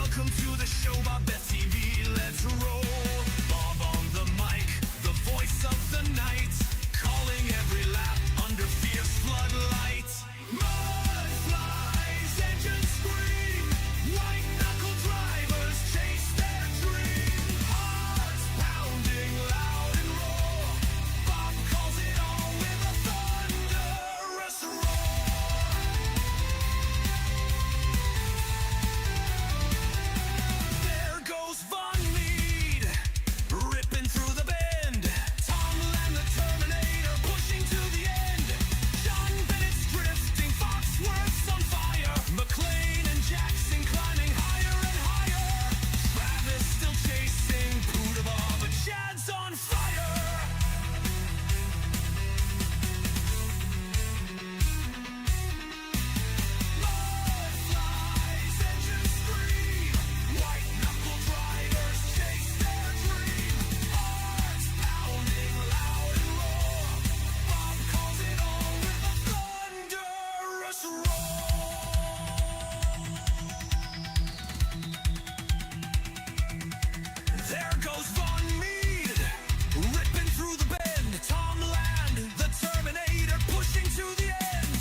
Welcome to the show, BobbethTV, let's roll. Bob on the mic, the voice of the night, calling every lap under fierce floodlights. Mud flies, engines scream, white knuckle drivers chase their dream. Hearts pounding loud and raw, Bob calls it all with a thunderous roar. There goes Von Mead, ripping through the bend. Tom Land, the Terminator, pushing to the end. John Bennett's drifting, Foxworth's on fire. McLean and Jackson climbing higher and higher. Travis still chasing Poudre, but Chad's on fire. Mud flies, engines scream, white knuckle drivers chase their dream. Hearts pounding loud and raw, Bob calls it all with a thunderous roar. There goes Von Mead, ripping through the bend. Tom Land, the Terminator, pushing to the end.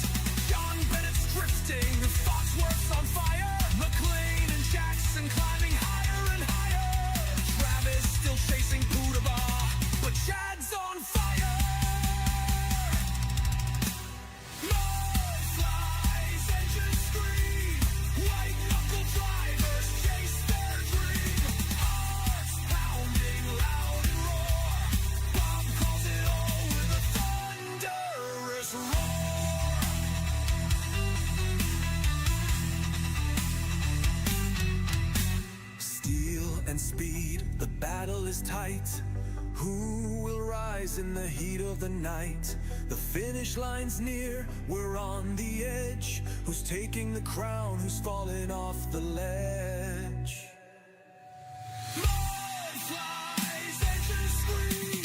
John Bennett's drifting, Foxworth's on fire. McLean and Jackson climbing higher and higher. Travis still chasing Poudre, but Chad's on fire. Mud flies, engines scream, white knuckle drivers chase their dream. Hearts pounding loud and roar, Bob calls it all with a thunderous roar. Steel and speed, the battle is tight. Who will rise in the heat of the night? The finish line's near, we're on the edge. Who's taking the crown? Who's falling off the ledge? Mud flies, engines scream,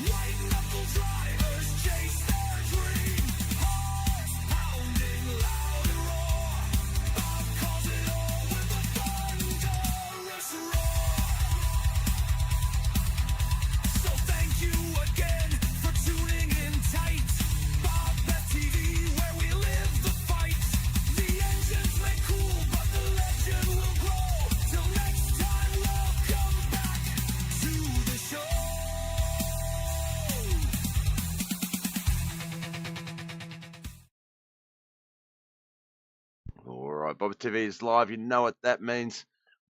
white knuckle drivers chase their dream. Hearts pounding loud and roar, Bob calls it all with a thunderous roar. So thank you again for tuning in tight. BobbethTV, where we live the fight. The engines may cool, but the legend will grow. Till next time, welcome back to the show. Alright, BobbethTV is live. You know what that means.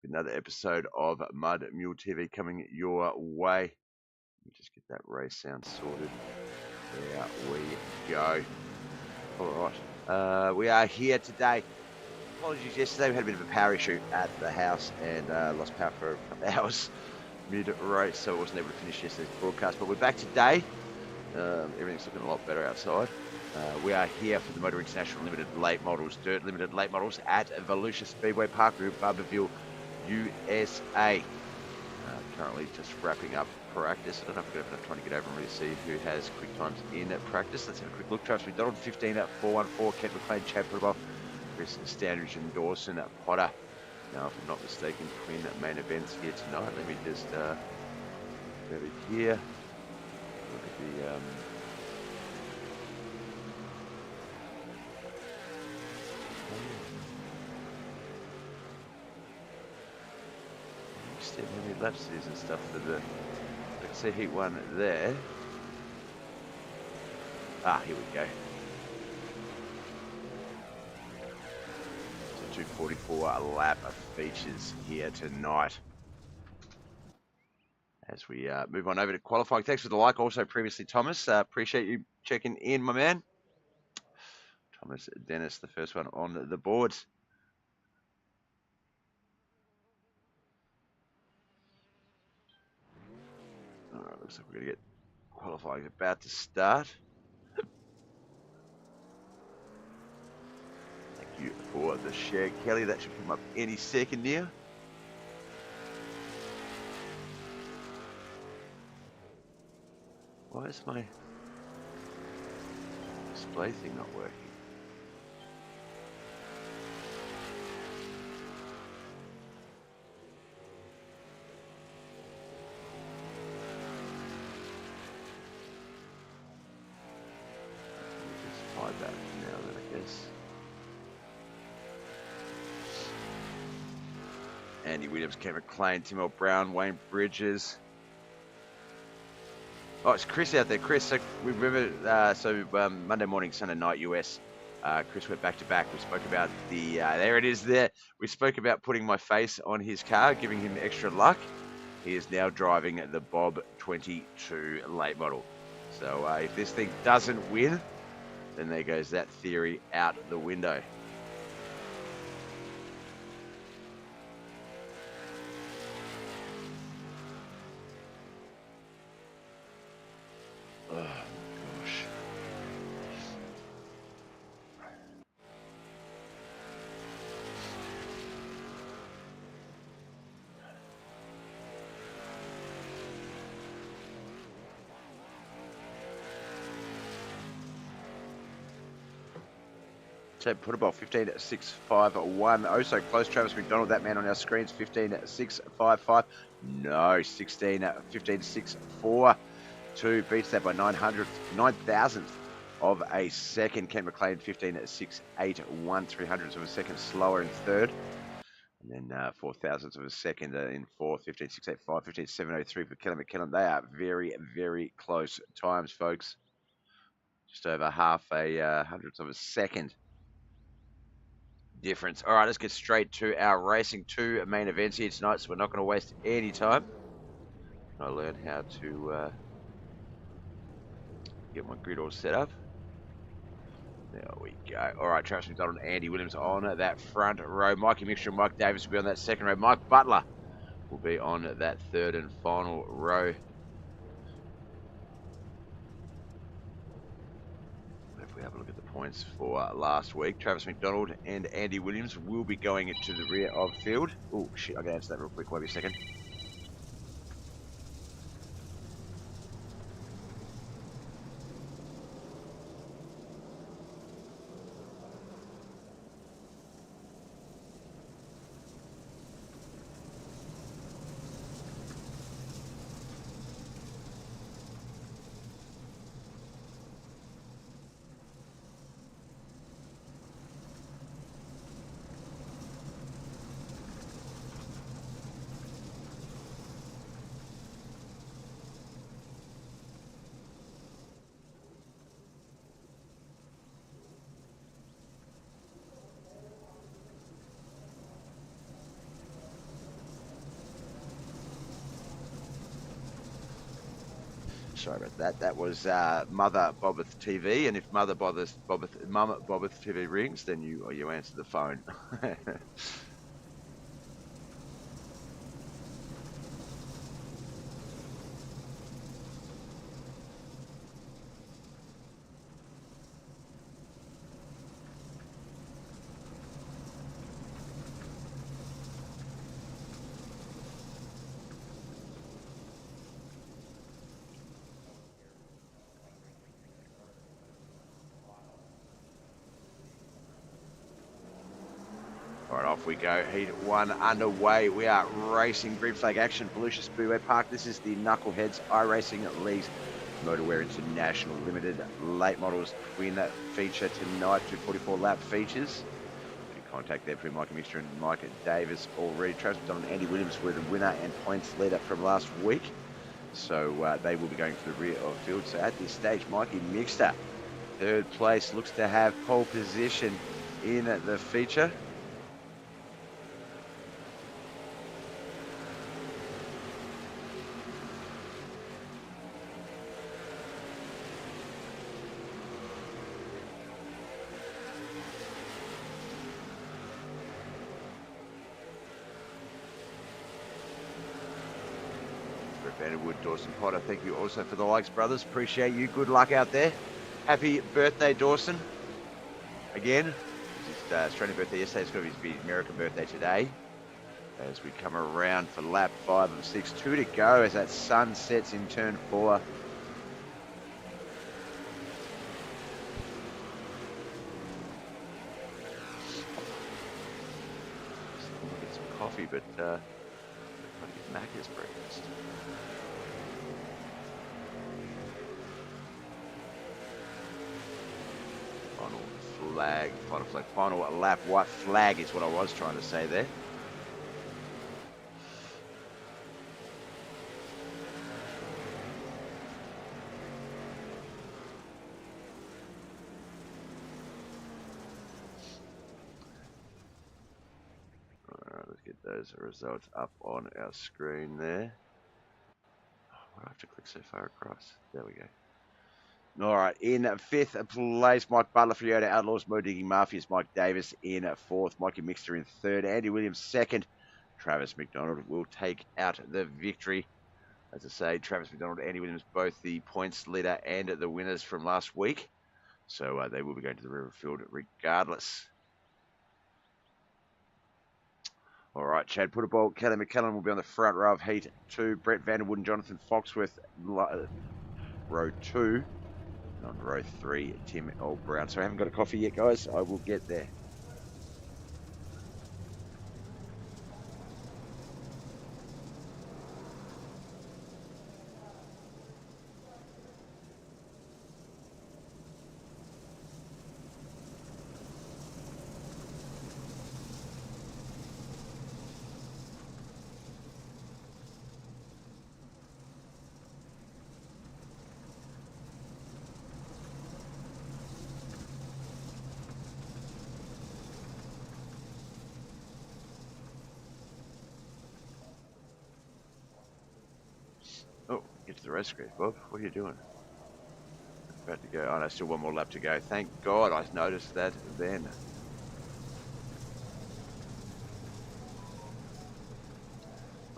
Another episode of Mud Mule TV coming your way. Let me just get that race sound sorted. There we go. Alright, we are here today. Apologies, yesterday we had a bit of a power issue at the house and lost power for a couple of hours mid-race, so I wasn't able to finish yesterday's broadcast. But we're back today. Everything's looking a lot better outside. We are here for the Motor International Limited Late Models, Dirt Limited Late Models at Volusia Speedway Park Group, Barberville, USA. Currently just wrapping up practice. I don't know if we're going to have time to get over and really see who has quick times in practice. Let's have a quick look. Travis McDonald, 15 at 4:14. Kent McLean, Chad Poudre, Chris Standridge and Dawson at Potter. Now, if I'm not mistaken, Quinn main events here tonight. Let me just go over here. Look at the how many laps it is and stuff for the, I can see heat one there. Here we go. So 244 lap features here tonight. As we move on over to qualifying. Thanks for the like also previously, Thomas. Appreciate you checking in, my man. Thomas Dennis, the first one on the boards. Alright, looks like we're going to get qualifying about to start. Thank you for the share, Kelly. That should come up any second here. Why is my display thing not working? start now then, I guess. Andy Williams, Kevin McLean, Tim Brown, Wayne Bridges. Oh, it's Chris out there. Chris, so we remember, Monday morning, Sunday night, US. Chris went back to back. We spoke about the, there it is there. We spoke about putting my face on his car, giving him extra luck. He is now driving the Bob 22 late model. So if this thing doesn't win, then there goes that theory out the window. Oh, gosh. So Putterball 15.651. Oh, so close. Travis McDonald, that man on our screens, 15.655. No, 15.642. Beats that by 9,000th of a second. Ken McLean, 15.681. 300ths of a second slower in third. And then 4,000ths of a second in fourth. 15.685. 15.703 for Kelly McKinnon. They are very, very close times, folks. Just over half a hundredth of a second difference. All right, let's get straight to our racing 2 main events here tonight, so we're not going to waste any time. I learn how to get my grid all set up. There we go. All right, Travis McDonald and Andy Williams on that front row. Mikey Mixture and Mike Davis will be on that second row. Mike Butler will be on that third and final row. If we have a look at the points for last week, Travis McDonald and Andy Williams will be going to the rear of field. Oh, shit, I'll get answer that real quick. Wait a second. Sorry about that. That was Mother BobbethTV, and if Mother Mum BobbethTV rings, then you answer the phone. All right, off we go. Heat 1 underway. We are racing green flag action, Volusia Speedway Park. This is the Knuckleheadz iRacing League's Motowear International Limited late models twin feature tonight. 244 lap features. Contact there between Mikey Mixture and Mike Davis already. Travis McDonald and Andy Williams were the winner and points leader from last week. So they will be going to the rear of field. So at this stage, Mikey Mixture, third place, looks to have pole position in the feature. Vanderwood, Dawson Potter, thank you also for the likes, brothers. Appreciate you. Good luck out there. Happy birthday, Dawson. Again, it's his Australian birthday yesterday. It's going to be his American birthday today. As we come around for lap 5 of 6. 2 to go as that sun sets in turn 4. Get some coffee, but I've got to get Macca's breakfast. Final lap, white flag is what I was trying to say there. Alright, let's get those results up on our screen there. I have to click so far across. There we go. All right, in fifth place, Mike Butler for Yoda Outlaws, Mo Digging Mafias, Mike Davis in fourth, Mikey Mixter in third, Andy Williams second, Travis McDonald will take out the victory. As I say, Travis McDonald and Andy Williams, both the points leader and the winners from last week. So they will be going to the Riverfield regardless. All right, Chad Putterball, Kelly McKellen will be on the front row of Heat 2. Brett Vanderwood and Jonathan Foxworth, row 2. And on row 3, Tim L. Brown. So I haven't got a coffee yet, guys. I will get there. Oh, get to the race script, Bob. What are you doing? About to go. Oh, no, still one more lap to go. Thank God I noticed that then.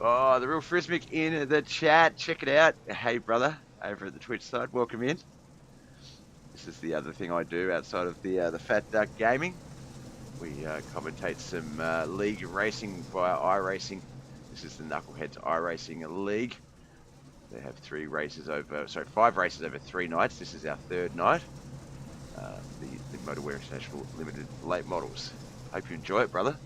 Oh, the real Frismic in the chat. Check it out. Hey, brother, over at the Twitch side. Welcome in. This is the other thing I do outside of the Fat Duck Gaming. We commentate some league racing via iRacing. This is the Knuckleheadz iRacing League. They have 5 races over 3 nights. This is our 3rd night. The Motowear International Limited Late Models. Hope you enjoy it, brother.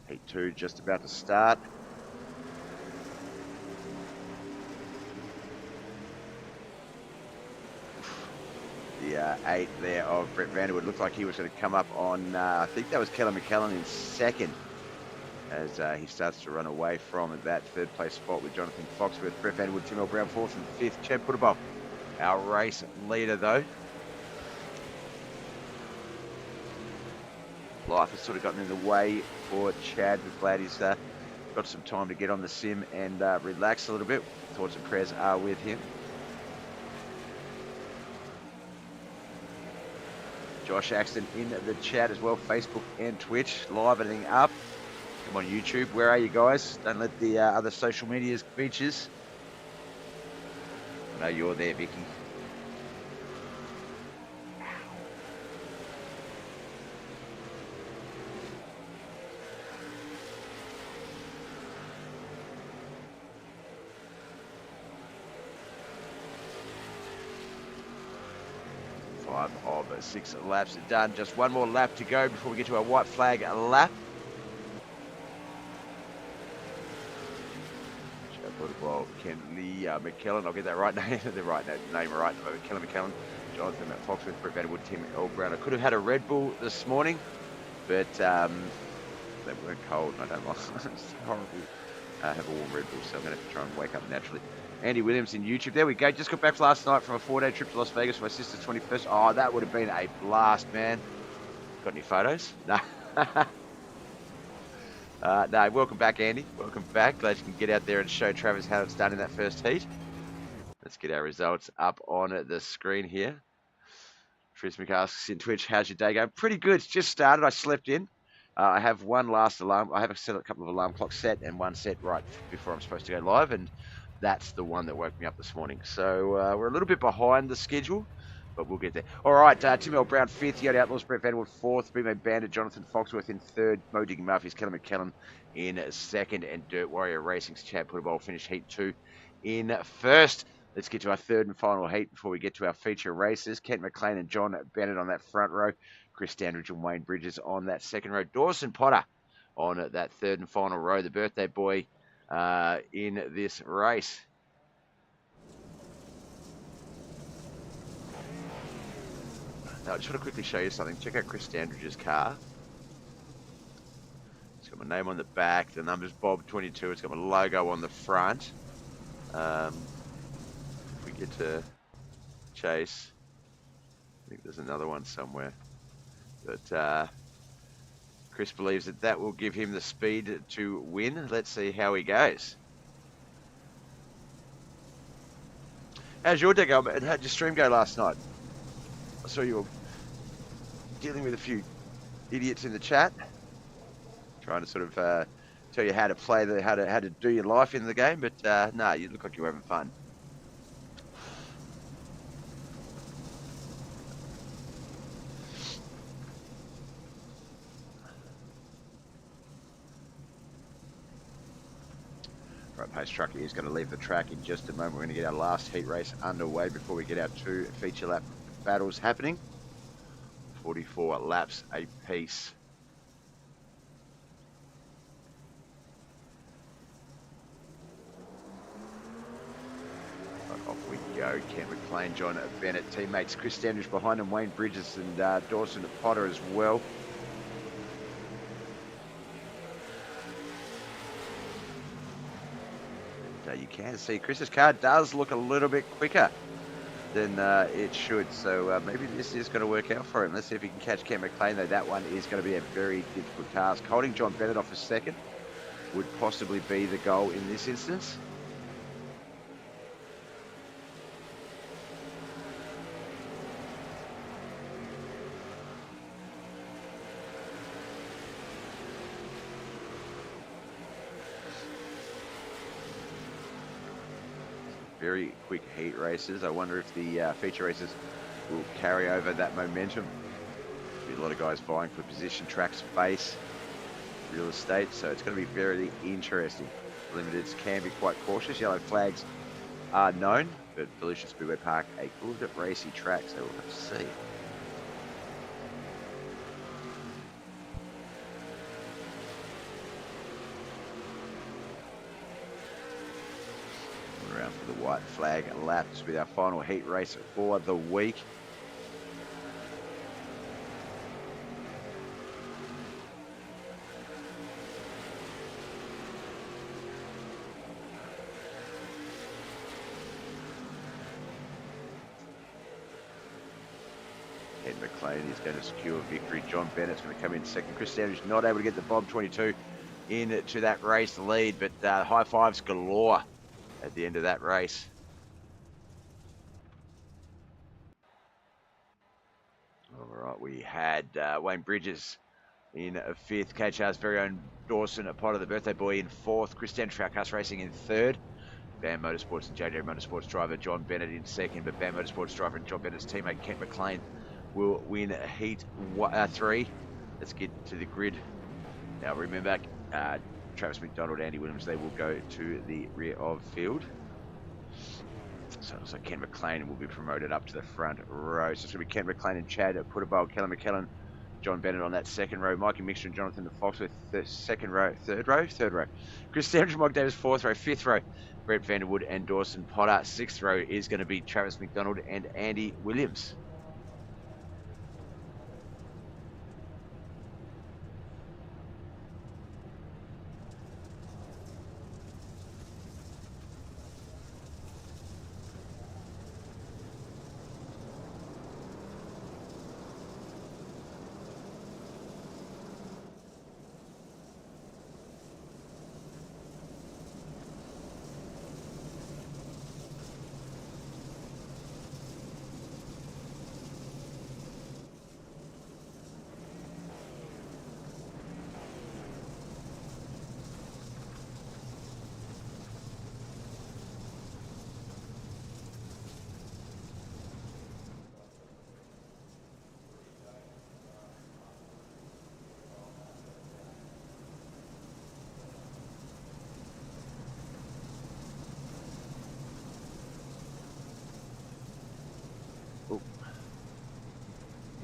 Heat 2 just about to start. The 8 there of Brett Vanderwood looked like he was going to come up on, I think that was Kelly McKellen in 2nd, as he starts to run away from that 3rd place spot with Jonathan Foxworth, Brett Vanderwood, Tim L. Brown 4th and 5th. Chad Putterball, our race leader though. Life has sort of gotten in the way for Chad. We're glad he's got some time to get on the sim and relax a little bit. Thoughts and prayers are with him. Josh Axton in the chat as well, Facebook and Twitch, live everything up. Come on YouTube, where are you guys? Don't let the other social medias beaches. I know you're there, Vicky. Of 6 laps are done. Just one more lap to go before we get to our white flag lap. Kenley McKellen, I'll get that right name, the right name right. Kelly McKellen, Jonathan Foxworth, Brett Vanderwood, Tim L. Brown. I could have had a Red Bull this morning, but they weren't cold. I don't like it. It's horrible. Have a warm Red Bull, so I'm going to have to try and wake up naturally. Andy Williams in YouTube. There we go. Just got back last night from a 4-day trip to Las Vegas for my sister's 21st. Oh, that would have been a blast, man. Got any photos? No. No, welcome back, Andy. Welcome back. Glad you can get out there and show Travis how it's done in that first heat. Let's get our results up on the screen here. Frismic asks in Twitch, how's your day going? Pretty good. It's just started. I slept in. I have one last alarm. I have a couple of alarm clocks set and one set right before I'm supposed to go live, and that's the one that woke me up this morning. So we're a little bit behind the schedule, but we'll get there. All right, Tim L. Brown 5th, Yoda Outlaws, Brett Vanderwood 4th, BMO Bandit, Jonathan Foxworth in 3rd, Mo Digging Mafias, Kelly McKellen in 2nd, and Dirt Warrior Racing's Chad Putterball finished Heat 2 in 1st. Let's get to our 3rd and final heat before we get to our feature races. Kent McLean and John Bennett on that front row, Chris Dandridge and Wayne Bridges on that 2nd row, Dawson Potter on that 3rd and final row, the birthday boy in this race. Now, I just want to quickly show you something. Check out Chris Standridge's car. It's got my name on the back. The number's Bob22. It's got my logo on the front. If we get to Chase, I think there's another one somewhere. But Chris believes that that will give him the speed to win. Let's see how he goes. How's your day going? How'd your stream go last night? I saw you were dealing with a few idiots in the chat, trying to sort of tell you how to play, how to do your life in the game. But no, you look like you were having fun. Right, Pace Trucker is going to leave the track in just a moment. We're going to get our last heat race underway before we get our 2 feature lap battles happening. 44 laps a piece. Right, off we go. Ken McLean, John Bennett, teammates Chris Standridge behind him, Wayne Bridges and Dawson Potter as well. You can see Chris's car does look a little bit quicker than it should, so maybe this is going to work out for him. Let's see if he can catch Ken McLean, though. That one is going to be a very difficult task. Holding John Bennett off a second would possibly be the goal in this instance. Very quick heat races. I wonder if the feature races will carry over that momentum. There'll be a lot of guys vying for position, track space, real estate, so it's going to be very interesting. Limiteds can be quite cautious. Yellow flags are known, but Volusia Speedway Park, a good racy track, so we'll have to see. Around for the white flag laps with our final heat race for the week. Ed McLean is going to secure victory. John Bennett's going to come in second. Chris Standridge not able to get the Bob22 into that race lead, but high fives galore at the end of that race. All right, we had Wayne Bridges in fifth, KHR's very own Dawson, a part of the birthday boy, in fourth, Chris Standridge, Cars Racing in third, BAM Motorsports and JJ Motorsports driver John Bennett in second, but BAM Motorsports driver and John Bennett's teammate Kent McLean will win heat 3. Let's get to the grid. Now remember, Travis McDonald, Andy Williams, they will go to the rear of field. So it looks like Ken McLean will be promoted up to the front row. So it's going to be Ken McLean and Chad Putabal, Kellen McKellen, John Bennett on that second row, Mikey Mixter and Jonathan Foxworth, third row. Chris Standridge, Mike Davis, fourth row. Fifth row, Brett Vanderwood and Dawson Potter. Sixth row is going to be Travis McDonald and Andy Williams.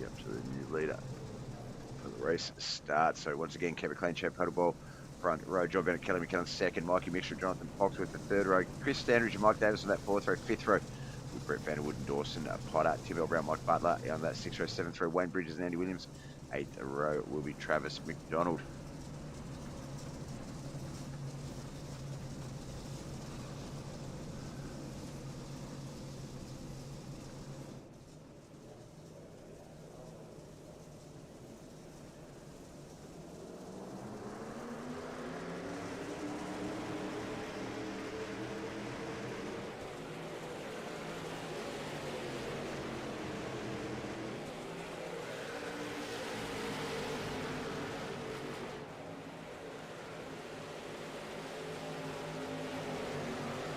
Up to the new leader for the race start. So once again, Ken McLean, Chad Putabal, front row. John Bennett, Kelly McKellen second. Mikey Mixture, Jonathan Foxworth the third row. Chris Standridge and Mike Davis on that fourth row. Fifth row with Brett Vanderwood and Dawson Potter. Tim L. Brown, Mike Butler on that sixth row. Seventh row, Wayne Bridges and Andy Williams. Eighth row will be Travis McDonald.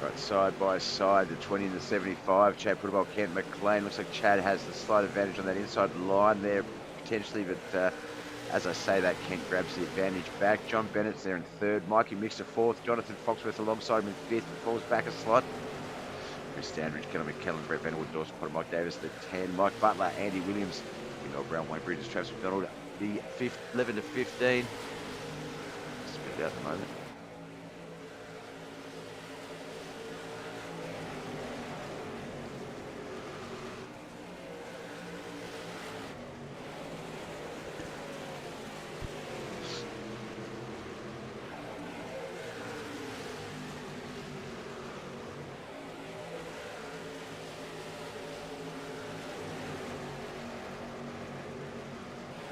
Right, side by side, the 20 and the 75. Chad Puttable, Kent McLean. Looks like Chad has the slight advantage on that inside line there, potentially, but as I say that, Kent grabs the advantage back. John Bennett's there in third. Mikey Mixer fourth. Jonathan Foxworth alongside him in fifth, falls back a slot. Chris Standridge, Kelly McKellen, Brett Vanderwood, Dawson Potter, Mike Davis, the 10. Mike Butler, Andy Williams, Mel Brown, Wayne Bridges, Travis McDonald, the 11 to 15. Spit out at the moment.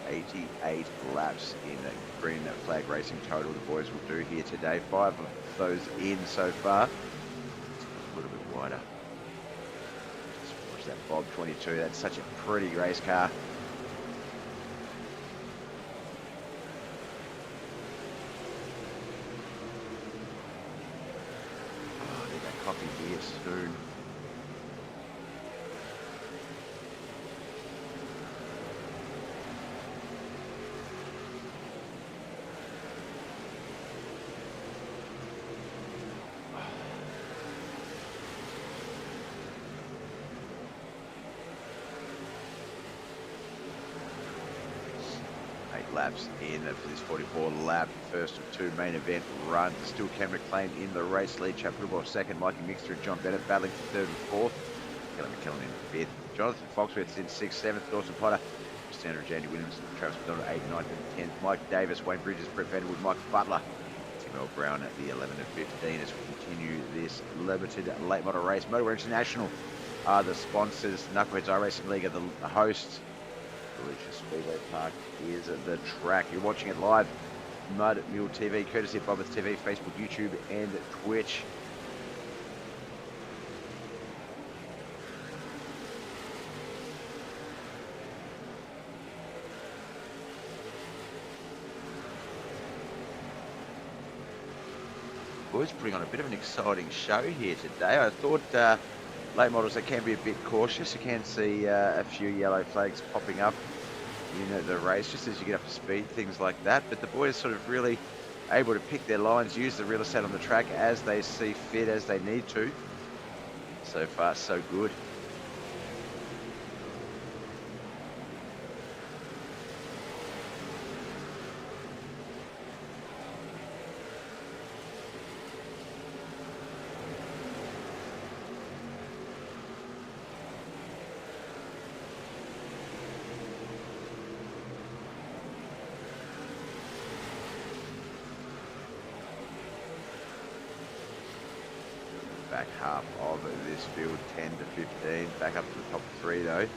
88 laps in green flag racing total the boys will do here today. 5 of those in so far. A little bit wider. Just watch that Bob 22. That's such a pretty race car. Oh, need that coffee here soon. Laps in for this 44 lap, first of 2 main event runs. Still Cam McLean in the race lead. Chad Puttable second, Mikey Mixter and John Bennett battling for third and fourth. Kelly McKellen in fifth. Jonathan Foxworth in sixth, seventh. Dawson Potter, Standard, Andy Williams, Travis McDonald 8, 9, and 10th. Mike Davis, Wayne Bridges, Brett Vanderwood, Mike Butler, Tim L. Brown at the 11 and 15 as we continue this limited late model race. Motowear International are the sponsors. Knuckleheadz iRacing League are the hosts. Volusia Speedway Park is the track. You're watching it live. Mud Mule TV, courtesy of BobbethTV, Facebook, YouTube, and Twitch. Boys, putting on a bit of an exciting show here today. I thought late models, they can be a bit cautious. You can see a few yellow flags popping up in the race just as you get up to speed, things like that. But the boys sort of really able to pick their lines, use the real estate on the track as they see fit, as they need to. So far, so good. Back half of this field, 10 to 15. Back up to the top 3 though.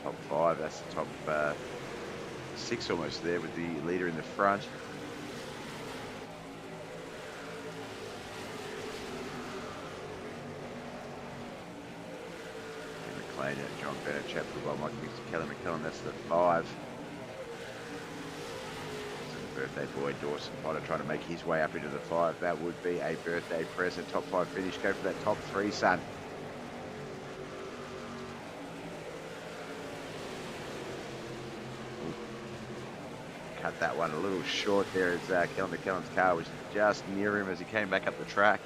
Top 5, that's the top 6 almost there with the leader in the front. McLean, John Bennett, Chad Puttable, Mike Mixter, Kelly McKellen, that's the 5. Birthday boy Dawson Potter trying to make his way up into the 5. That would be a birthday present. Top 5 finish. Go for that top 3, son. Ooh. Cut that one a little short there as Kelly McKellen's car was just near him as he came back up the track.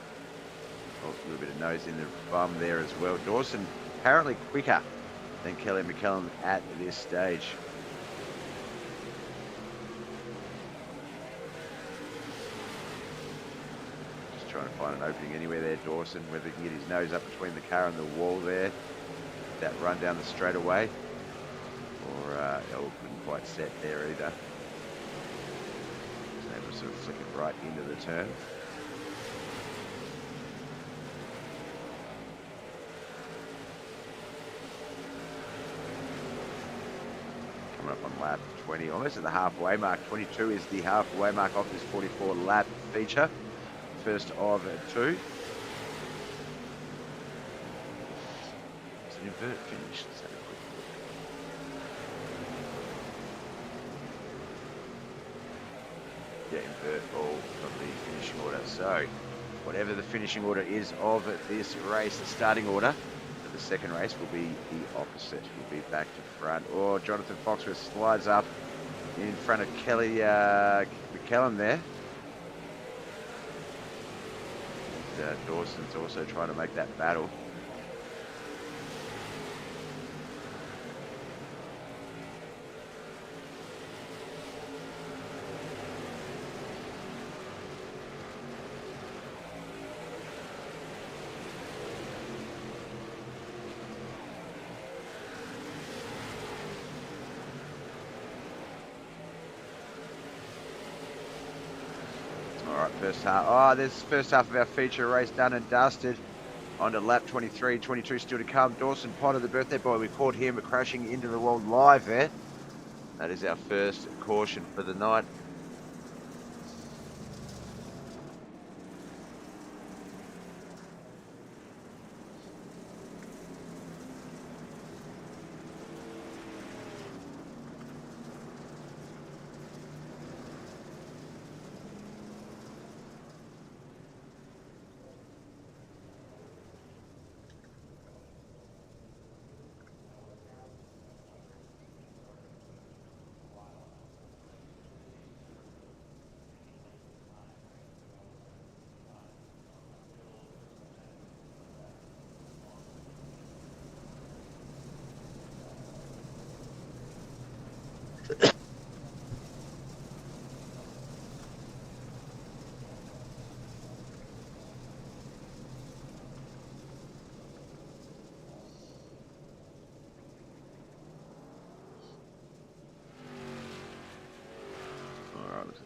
Oh, a little bit of nose in the bum there as well. Dawson apparently quicker than Kelly McKellen at this stage. trying to find an opening anywhere there, Dawson, whether he can get his nose up between the car and the wall there. That run down the straightaway. Or, couldn't quite set there either. Was able to sort of flick it right into the turn. Coming up on lap 20, almost at the halfway mark. 22 is the halfway mark off this 44 lap feature. First of two. It's an invert finish. Let's have a quick look. Yeah, invert all from the finishing order. So, whatever the finishing order is of this race, the starting order for the second race will be the opposite. We'll be back to front. Or Jonathan Foxworth slides up in front of Kelly McKellen there. Dawson's also trying to make that battle. First half. Oh, this first half of our feature race done and dusted. On to lap 23, 22 still to come. Dawson Potter, the birthday boy, we caught him crashing into the wall live there. That is our first caution for the night.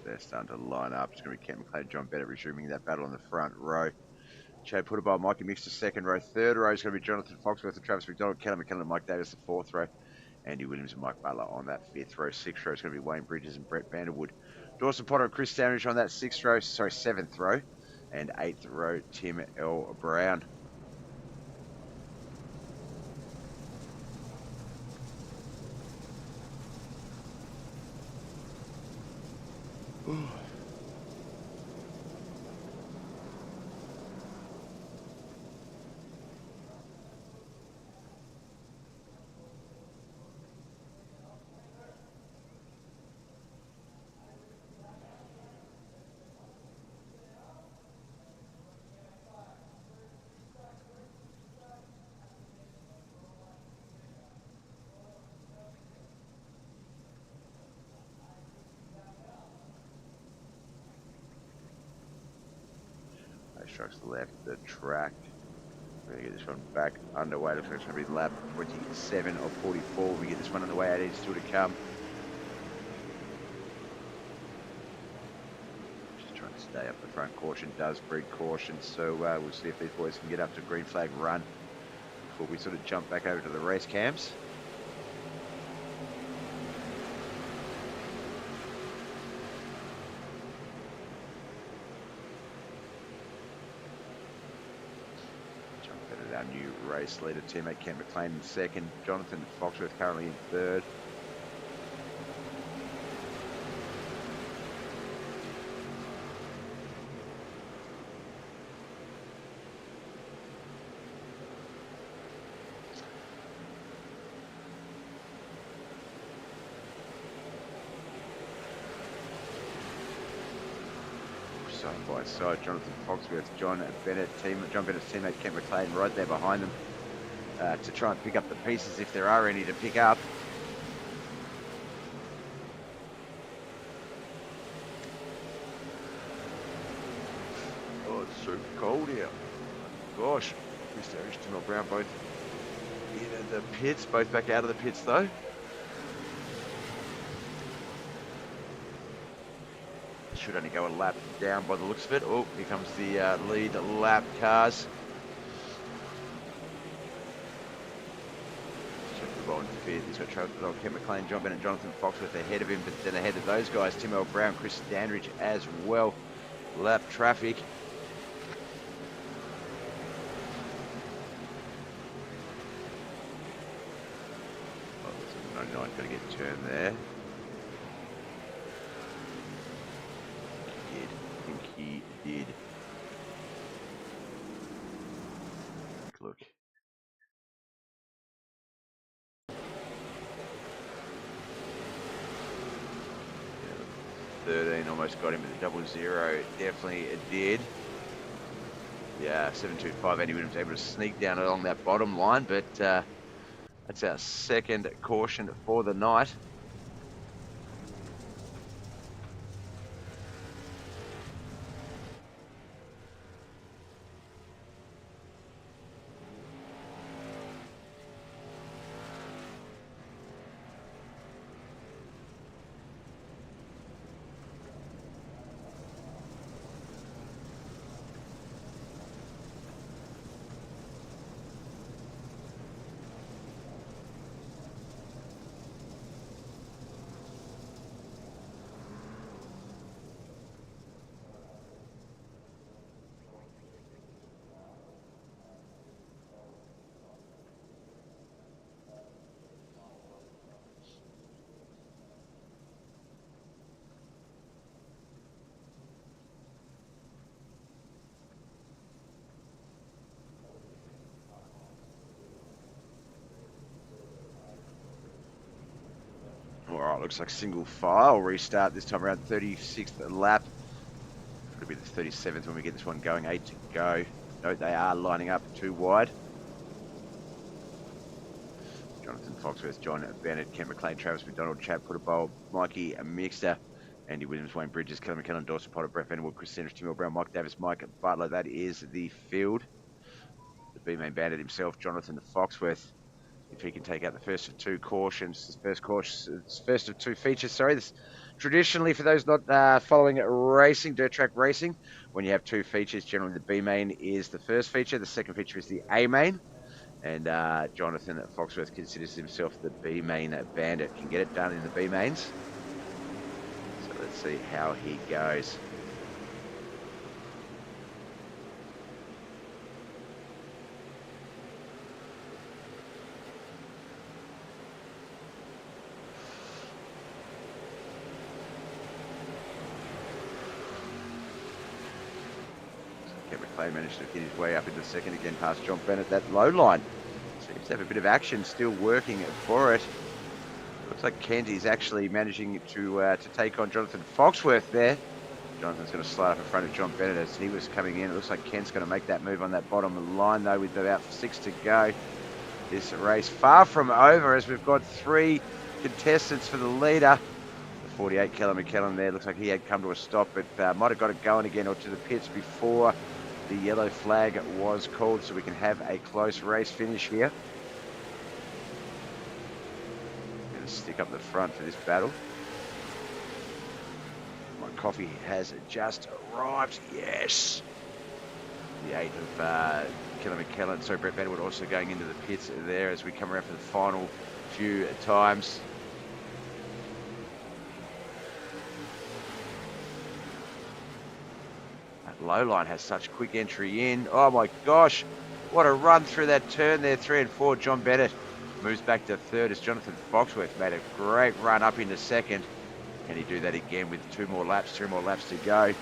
They're starting to line up. It's going to be Kent McLeod, John Bennett resuming that battle on the front row. Chad Putterby, Mikey Mix the second row. Third row is going to be Jonathan Foxworth and Travis McDonald, Callum McKellen and Mike Davis the fourth row. Andy Williams and Mike Butler on that fifth row. Sixth row is going to be Wayne Bridges and Brett Vanderwood. Dawson Potter and Chris Sandridge on that seventh row. And eighth row, Tim L. Brown. Strikes left the track. We're going to get this one back underway. Looks like it's going to be lap 27 of 44. We get this one underway. 18 still to come. Just trying to stay up the front. Caution does breed caution. So we'll see if these boys can get up to green flag run before we sort of jump back over to the race cams. Our new race leader teammate Kent McLean in second, Jonathan Foxworth currently in third. Side by side, Jonathan Foxworth, John Bennett's teammate Kent McLean right there behind them to try and pick up the pieces if there are any to pick up. Oh, So cold here. Gosh, Mr. Harris, Tim Brown both in the pits, both back out of the pits though. Should only go a lap down by the looks of it. Oh, here comes the lead lap cars. He's got Kent McLean, John Bennett, Jonathan Foxworth ahead of him, but then ahead of those guys, Tim Brown, Chris Standridge as well. Lap traffic. Oh, 99 got to get turned there. He did. I think he did. Look. 13 almost got him at the 00. Definitely it did. Yeah, 725. Andy Williams able to sneak down along that bottom line, but that's our second caution for the night. Alright, looks like single file restart this time around. 36th lap. It'll be the 37th when we get this one going. 8 to go. Note they are lining up too wide. Jonathan Foxworth, John Bennett, Kent McLean, Travis McDonald, Chad Putterbowl, Mikey Mixter, Andy Williams, Wayne Bridges, Kelly McKellen, Dawson Potter, Brett Vanderwood, Chris Sanders, Tim Brown, Mike Davis, Mike Butler. That is the field. The B-main bandit himself, Jonathan Foxworth. If he can take out the first of two cautions, first of two features, sorry. This, traditionally, for those not following racing, dirt track racing, when you have two features, generally the B main is the first feature, the second feature is the A main, and Jonathan Foxworth considers himself the B main bandit. Can get it done in the B mains. So let's see how he goes. McLean managed to get his way up into second again past John Bennett. That low line seems to have a bit of action still working for it. Looks like Kent is actually managing to take on Jonathan Foxworth there. Jonathan's going to slide up in front of John Bennett as he was coming in. It looks like Kent's going to make that move on that bottom line though with about 6 to go. This race far from over as we've got 3 contestants for the leader. 48, Kelly McKellen there. Looks like he had come to a stop, but might have got it going again or to the pits before the yellow flag was called, so we can have a close race finish here. Going to stick up the front for this battle. My coffee has just arrived. Yes. The 8 of Kelly McKellen. So Brett Vanderwood also going into the pits there as we come around for the final few times. Low line has such quick entry in. Oh my gosh, what a run through that turn there. 3 and 4. John Bennett moves back to third as Jonathan Foxworth made a great run up into second. Can he do that again with 2 more laps to go? If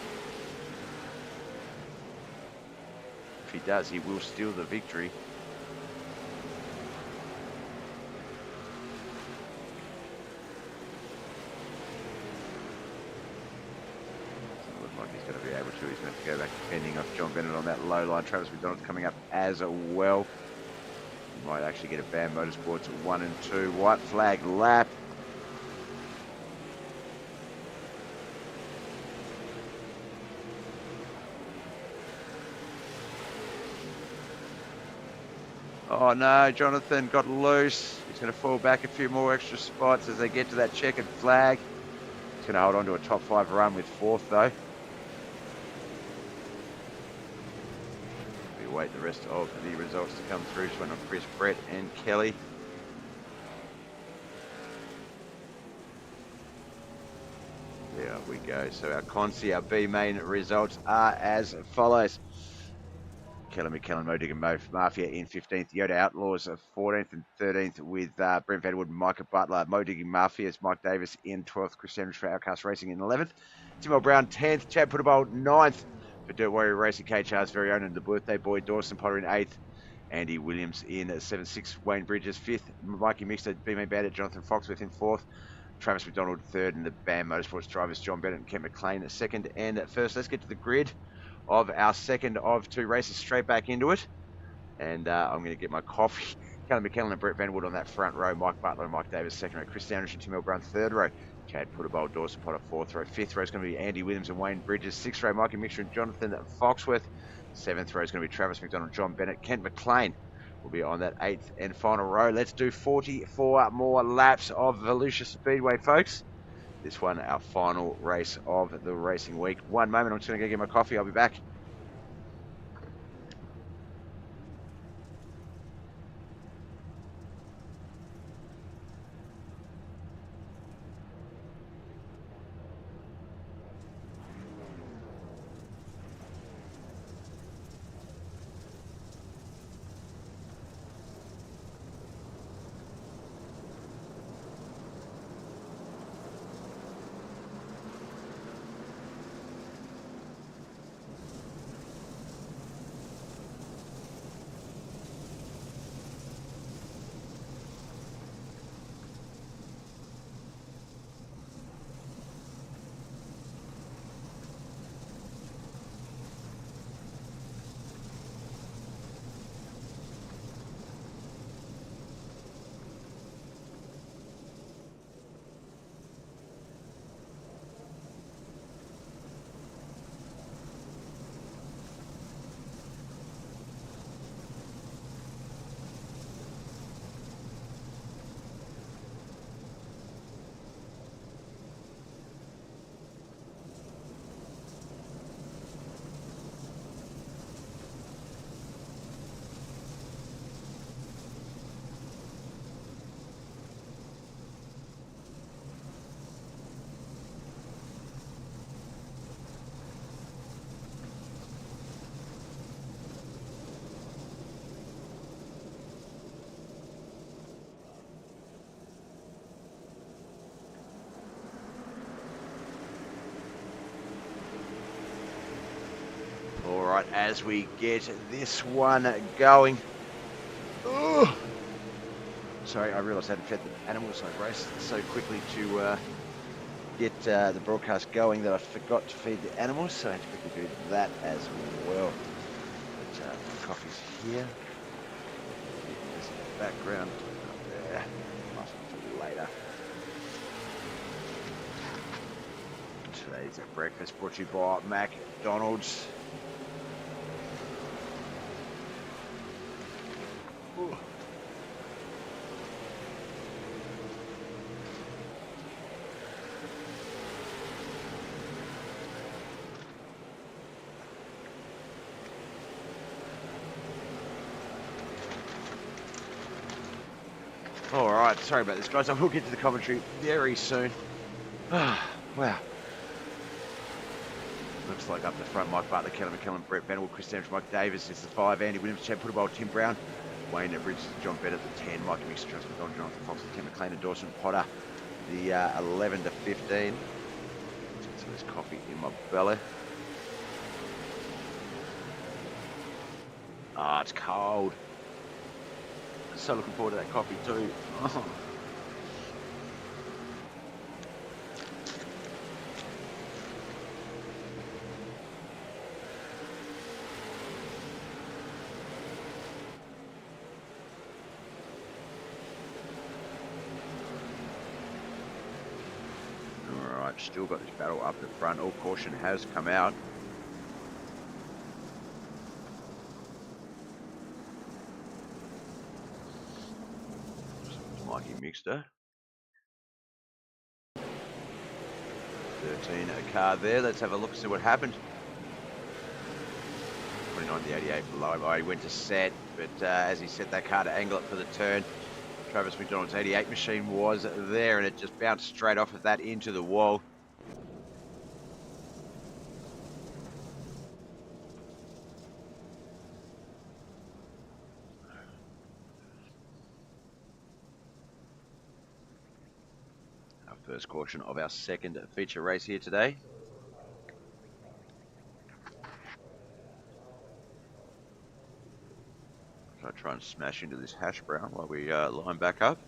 he does, he will steal the victory. He's going to be able to. He's going to have to go back fending off John Bennett on that low line. Travis McDonald's coming up as well. He might actually get a Bam Motorsports 1 and 2. White flag lap. Oh no, Jonathan got loose. He's going to fall back a few more extra spots as they get to that checkered flag. He's going to hold on to a top 5 run with 4th though. We wait the rest of the results to come through. Just went on Chris, Brett and Kelly. There we go. So our Consi, our B main results are as follows. Keller McKellen, Modigan Mafia in 15th. Yoda Outlaws 14th and 13th with Brent Vanderwood and Micah Butler. Modigan Mafia's Mike Davis in 12th. Chris Sanders for Outcast Racing in 11th. Tim Brown 10th. Chad Puttabowl 9th for Dirt Warrior Racing. KHR's very own and the birthday boy Dawson Potter in 8th. Andy Williams in 7th. 6th. Wayne Bridges 5th. Mikey Mixter, B-Main Bandit, Jonathan Foxworth in 4th. Travis McDonald 3rd, and the BAM Motorsports drivers John Bennett and Kent McLean 2nd and 1st. Let's get to the grid of our second of 2 races, straight back into it. And I'm going to get my coffee. Callum McKellen and Brett Vanwood on that front row. Mike Butler and Mike Davis 2nd row. Chris Sanders and Tim Brown 3rd row. Chad Puttabowl, Dawson Potter 4th row. 5th row is going to be Andy Williams and Wayne Bridges. 6th row, Mikey Mixer and Jonathan Foxworth. 7th row is going to be Travis McDonald, John Bennett, Kent McLean will be on that 8th and final row. Let's do 44 more laps of Volusia Speedway, folks. This one, our final race of the racing week. One moment, I'm just going to go get my coffee. I'll be back. All right, as we get this one going. Oh, sorry, I realised I hadn't fed the animals. I raced so quickly to get the broadcast going that I forgot to feed the animals, so I had to quickly do that as well. But the coffee's here. There's the background up there. Nice one for later. Today's breakfast brought to you by McDonald's. Ooh. All right, sorry about this, guys. I will get to the commentary very soon. Wow. Looks like up the front, Mike Butler, Kelly McKellen, Brett Vanderwood, Chris Sanders, Mike Davis is the 5, Andy Williams, Chad Puttabowl, Tim Brown, Wayne Bridges, John Bennett, the 10, Mike Mixer, Travis McDonald, Jonathan Fox, Tim McLean, and Dawson Potter, the 11 to 15. So there's coffee in my belly. Ah, it's cold. So looking forward to that coffee too. Oh. Alright, still got this battle up the front. All caution has come out. Jinxter. 13 a car there. Let's have a look and see what happened. 29 the 88 below him. Oh, he went to set, but as he set that car to angle it for the turn, Travis McDonald's 88 machine was there, and it just bounced straight off of that into the wall. Our first caution of our second feature race here today. So I try and smash into this hash brown while we line back up.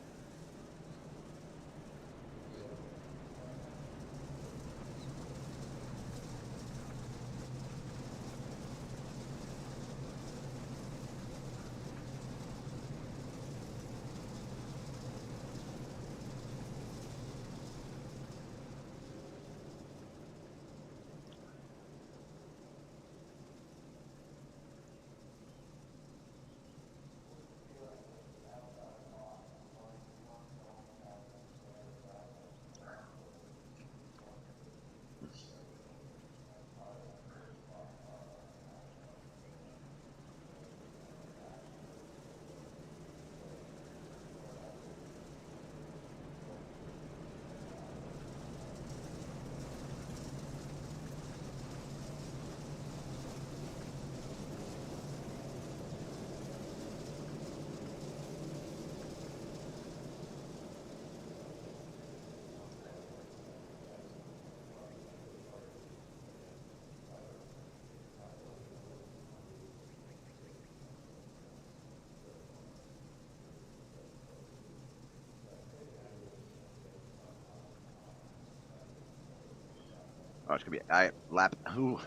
Oh, it's going to be a lap. Ooh,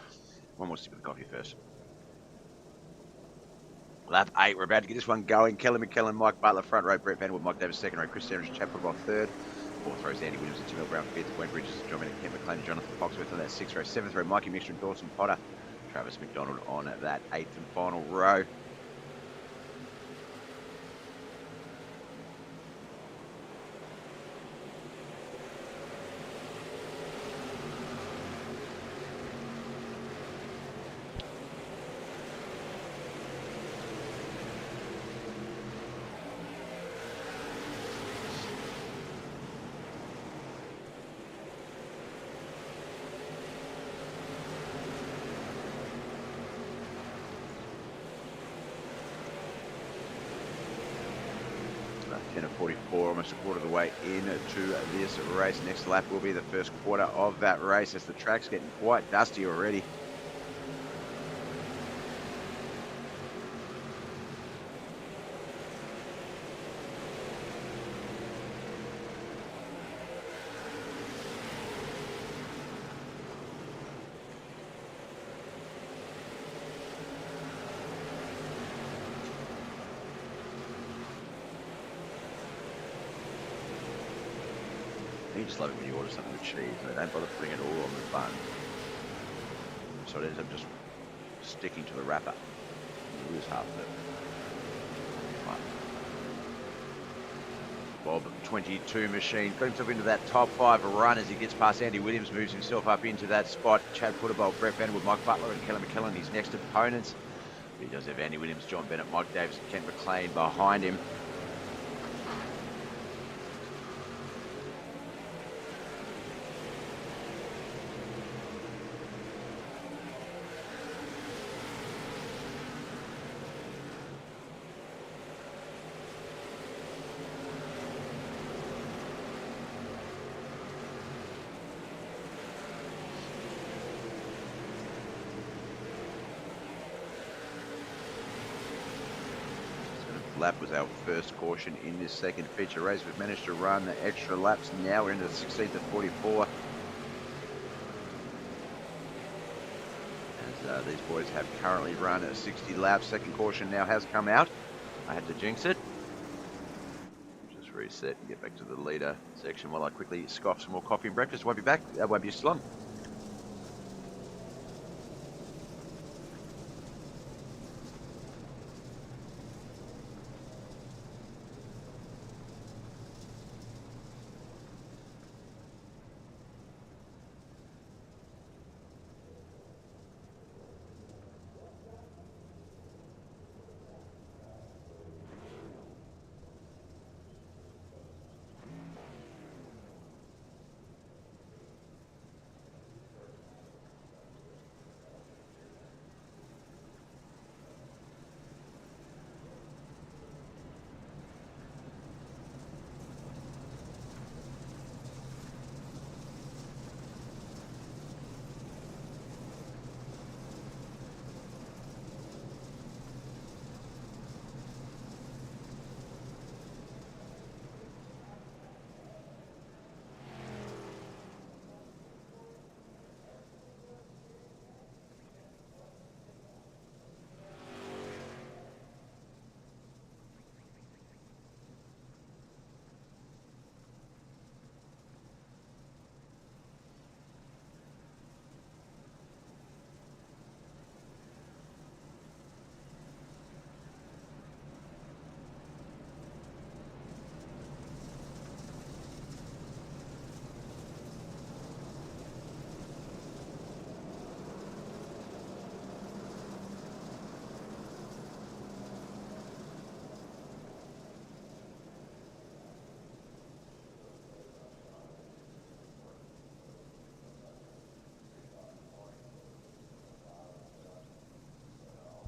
one more sip of the coffee first. Lap 8, we're about to get this one going. Kelly McKellen, Mike Butler, front row. Brett Vanderwood, Mike Davis, second row. Chris Sanders, Chad Football, third. Fourth row, Andy Williams and Jamil Brown, fifth. Wayne Bridges, John Bennett, Kent McLean, and Jonathan Foxworth on that sixth row. Seventh row, Mikey Mixter and Dawson Potter. Travis McDonald on that eighth and final row. Almost a quarter of the way into this race. Next lap will be the first quarter of that race as the track's getting quite dusty already. You just love it when you order something with cheese. They don't bother putting it all on the bun. So it ends up just sticking to the wrapper. You lose half of it. Right. Bob 22 machine got himself into that top 5 run as he gets past Andy Williams, moves himself up into that spot. Chad Footerbolt, Brett Vanderwood, Mike Butler and Kelly McKellen, his next opponents. He does have Andy Williams, John Bennett, Mike Davis and Kent McLean behind him. Lap was our first caution in this second feature race. We've managed to run the extra laps. Now we're into the 16th at 44. As these boys have currently run 60 laps. Second caution now has come out. I had to jinx it. Just reset and get back to the leader section while I quickly scoff some more coffee and breakfast. Won't be back. Won't be so long.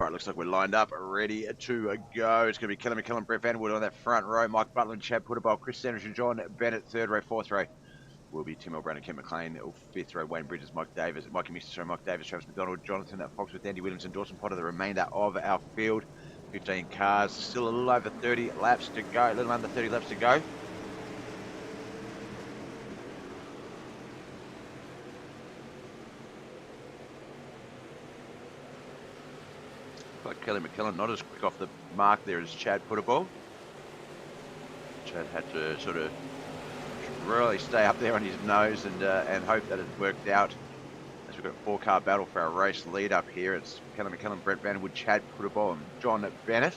Right, looks like we're lined up, ready to go. It's going to be Kelly McKellen, Brett Vanderwood on that front row. Mike Butler and Chad Putterball, Chris Sanders and John Bennett, third row. Fourth row will be Tim Elbrown and Kent McLean. Fifth row, Wayne Bridges, Mike Davis, Mikey Mixer, Mike Davis, Travis McDonald, Jonathan Fox with Andy Williams and Dawson Potter, the remainder of our field. 15 cars, still a little over 30 laps to go, a little under 30 laps to go. Like Kelly McKellen, not as quick off the mark there as Chad Putterball. Chad had to sort of really stay up there on his nose and hope that it worked out. As we've got a 4-car battle for our race lead up here. It's Kelly McKellen, Brett Vanderwood, Chad Putterball and John Bennett.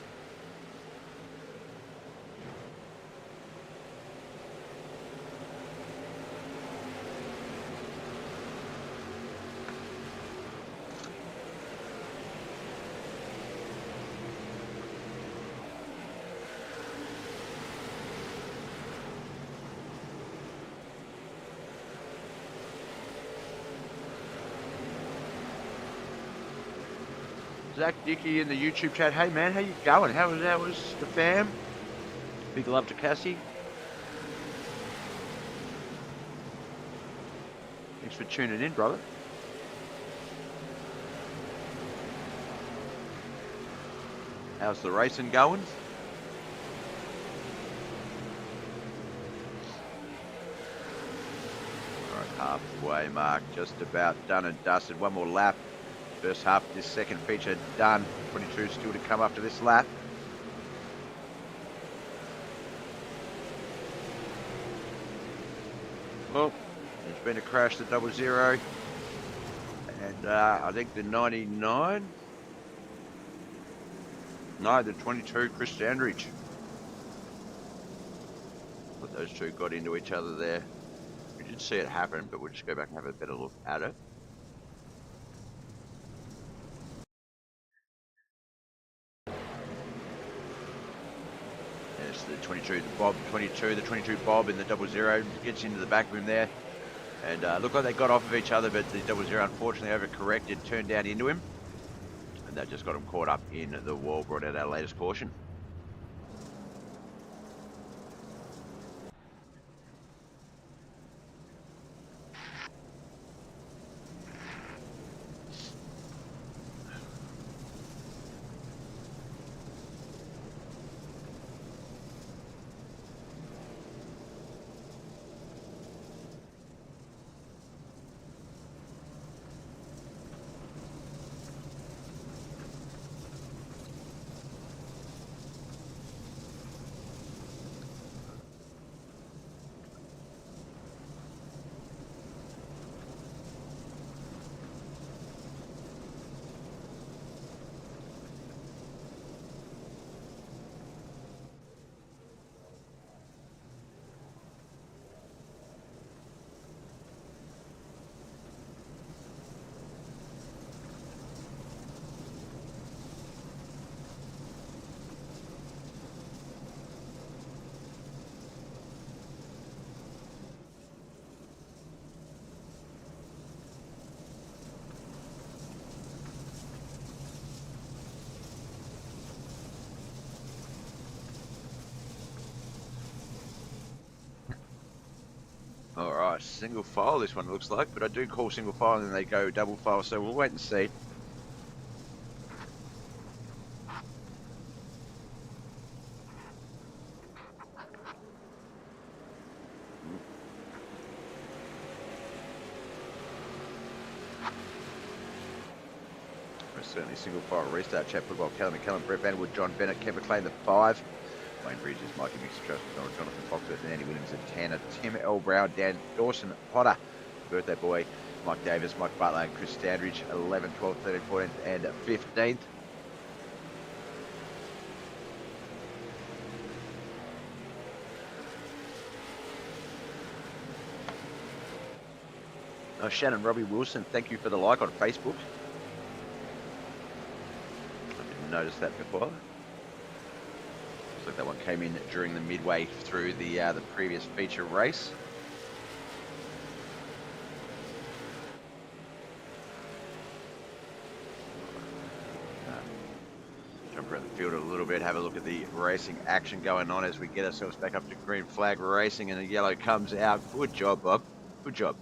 Zach Dickey in the YouTube chat. Hey man, how you going? How was the fam? Big love to Cassie. Thanks for tuning in, brother. How's the racing going? Alright, halfway mark, just about done and dusted. One more lap. First half of this second feature done. 22 still to come after this lap. Well, there's been a crash, the 00. And I think the 99. No, the 22, Chris Sandridge. But those two got into each other there. We did see it happen, but we'll just go back and have a better look at it. The 22, the Bob 22, the 22 Bob in the 00 gets into the back of him there, and looked like they got off of each other, but the 00 unfortunately overcorrected, turned down into him, and that just got him caught up in the wall, brought out our latest caution. Alright, single file this one looks like, but I do call single file and then they go double file, so we'll wait and see. Certainly single file restart. Chad Putterball, Kelly McKellen, Brett Vanderwood, John Bennett, Kent McLean the 5. Wayne Bridges, Mikey Mixer, Travis McDonald, Jonathan Foxworth, and Andy Williams at 10. Tim L. Brown, Dawson Potter, birthday boy, Mike Davis, Mike Butler, and Chris Standridge, 11th, 12th, 13th, 14th, and 15th. Shannon Robbie Wilson, thank you for the like on Facebook. I didn't notice that before. Looks like that one came in during the midway through the previous feature race. field a little bit, have a look at the racing action going on as we get ourselves back up to green flag racing, and the yellow comes out. Good job, Bob. Good job.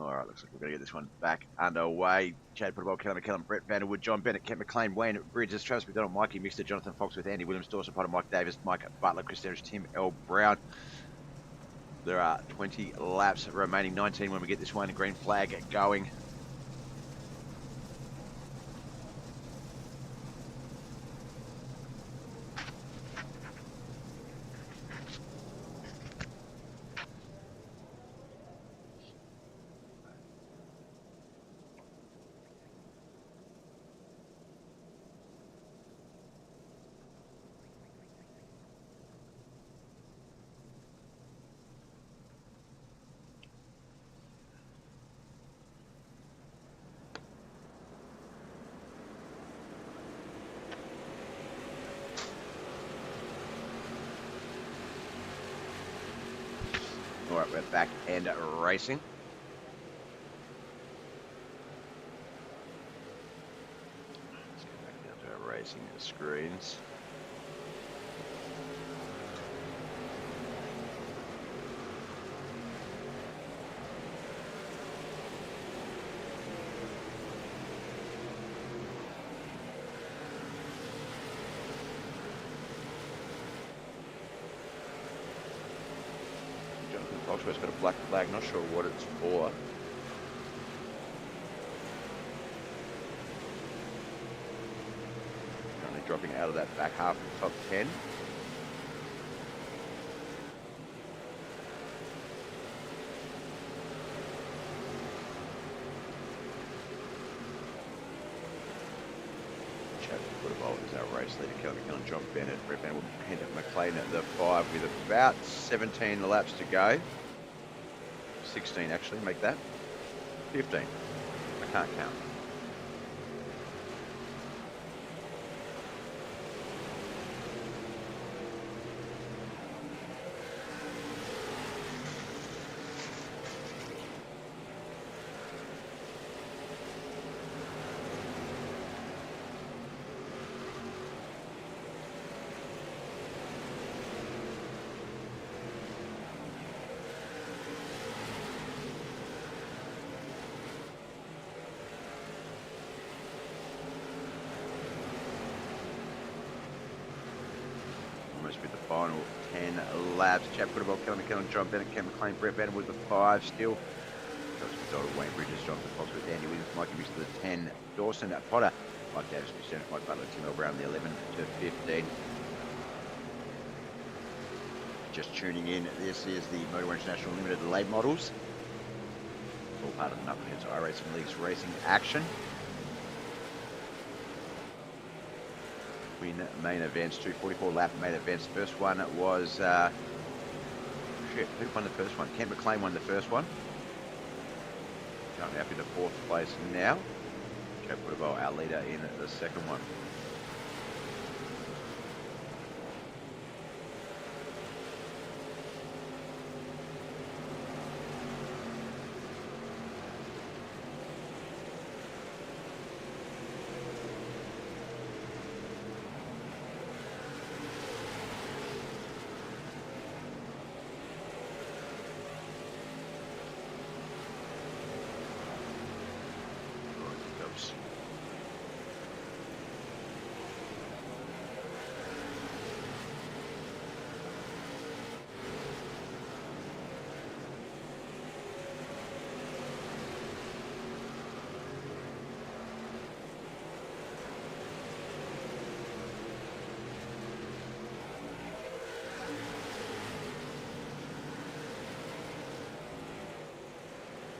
All right, looks like we're going to get this one back underway. Chad Puttawell, Kelly McKellen, Brett Vanderwood, John Bennett, Kent McLean, Wayne Bridges, Travis McDonald, Mikey Mixter, Jonathan Fox with Andy Williams, Dawson Potter, Mike Davis, Mike Butler, Chris Sanders, Tim L. Brown. There are 20 laps remaining, 19 when we get this one. Green flag going. All right, we're back and racing. Let's get back down to our racing screens. Foxworth's got a black flag, not sure what it's for. Currently dropping out of that back half of the top 10. Chad Puttawell is our race leader. Kelly McKellen, John Bennett, Brett Vanderwood, Kent McLean at the 5 with about 17 laps to go. 16 actually, make that 15. I can't count. With the final 10 laps. Chad Puttawell, Kelly McKellen, John Bennett, Kent McLean, Brett Vanderwood with the 5 still. Travis McDonald, Wayne Bridges, Jonathan Fox with Andy Williams, Mikey Mixter the 10, Dawson Potter, Mike Davis, Chris Sanders, Mike Butler, Tim L. Brown the 11 to 15. Just tuning in, this is the Motowear International Limited late models. It's all part of the Knuckleheadz iRacing League's racing action. Win main events, 244 lap main events. The first one was, who won the first one? Kent McLean won the first one. Currently up into 4th place now. Chad Puttawell, our leader, in the second one.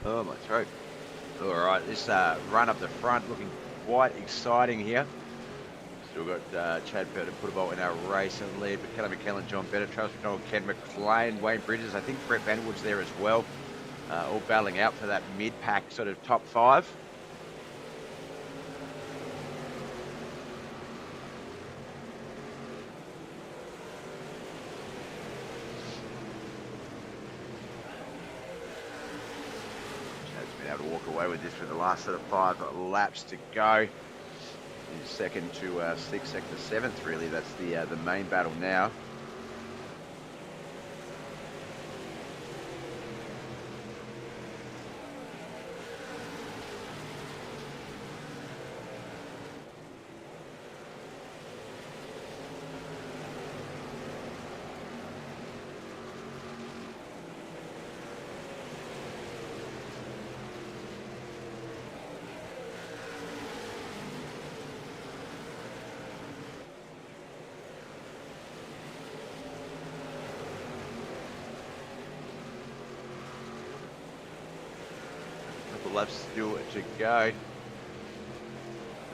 Oh, my throat. All right, this run up the front looking quite exciting here. Still got Chad Bird and Putabol in our race and lead, but Kelly McKellen, John Bennett, Travis McDonald, Ken McLean, Wayne Bridges, I think Brett Vanderwood's there as well, all battling out for that mid-pack sort of top 5. Chad's been able to walk away with this for the last sort of 5 laps to go. He's second to 6th, second to 7th, really. That's the main battle now. Laps still to go.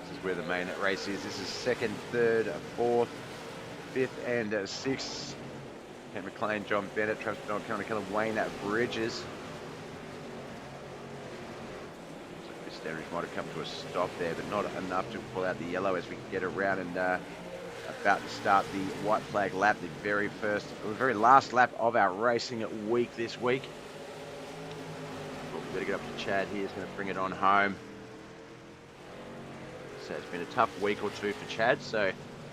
This is where the main race is. This is 2nd, 3rd, 4th, 5th, and 6th. Ken McLean, John Bennett, Travis McDonald, Kelly McKellen, Wayne Bridges. Looks like this Standridge might have come to a stop there, but not enough to pull out the yellow as we get around and about to start the white flag lap, the very last lap of our racing week this week. Better get up to Chad here. He's going to bring it on home. So it's been a tough week or two for Chad. So